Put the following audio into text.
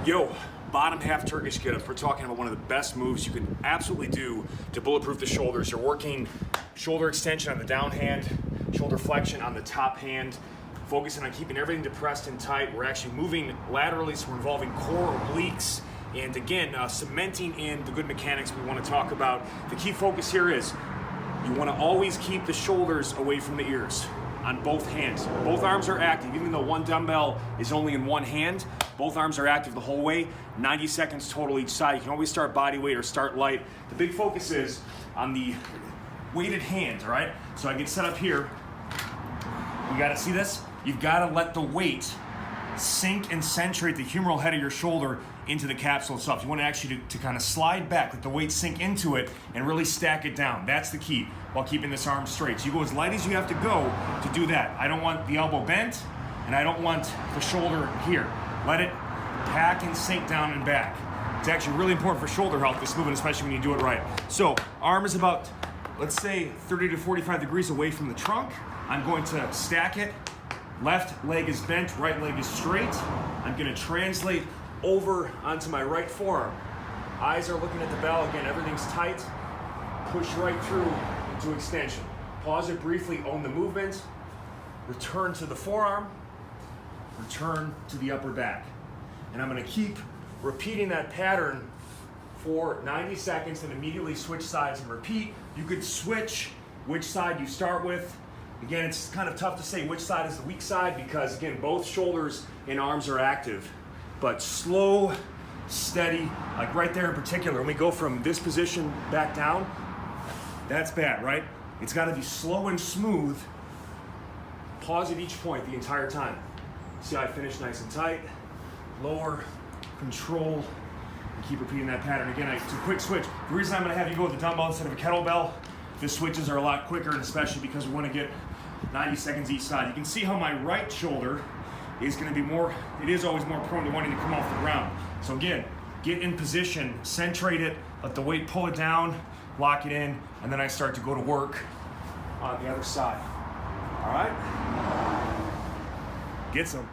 Yo, bottom half Turkish get-ups. We're talking about one of the best moves you can absolutely do to bulletproof the shoulders. You're working shoulder extension on the down hand, shoulder flexion on the top hand, focusing on keeping everything depressed and tight. We're actually moving laterally, so we're involving core, obliques, and again, cementing in the good mechanics we want to talk about. The key focus here is you want to always keep the shoulders away from the ears on both hands. Both arms are active, even though one dumbbell is only in one hand. Both arms are active the whole way, 90 seconds total each side. You can always start body weight or start light. The big focus is on the weighted hand, all right? So I get set up here. You gotta see this? You've gotta let the weight sink and centrate the humeral head of your shoulder into the capsule itself. You want to actually to kind of slide back, let the weight sink into it, and really stack it down. That's the key, while keeping this arm straight. So you go as light as you have to go to do that. I don't want the elbow bent, and I don't want the shoulder here. Let it pack and sink down and back. It's actually really important for shoulder health, this movement, especially when you do it right. So arm is about, let's say, 30 to 45 degrees away from the trunk. I'm going to stack it. Left leg is bent, right leg is straight. I'm gonna translate over onto my right forearm. Eyes are looking at the bell. Again, everything's tight. Push right through into extension. Pause it briefly, own the movement. Return to the forearm. Return to the upper back. And I'm gonna keep repeating that pattern for 90 seconds and immediately switch sides and repeat. You could switch which side you start with. Again, it's kind of tough to say which side is the weak side because, again, both shoulders and arms are active. But slow, steady, like right there in particular, when we go from this position back down, that's bad, right? It's gotta be slow and smooth. Pause at each point the entire time. See how I finish nice and tight, lower, control, and keep repeating that pattern. Again, it's a quick switch. The reason I'm gonna have you go with the dumbbell instead of a kettlebell, the switches are a lot quicker, and especially because we wanna get 90 seconds each side. You can see how my right shoulder is gonna be more, it is always more prone to wanting to come off the ground. So again, get in position, centrate it, let the weight pull it down, lock it in, and then I start to go to work on the other side. All right? Get some.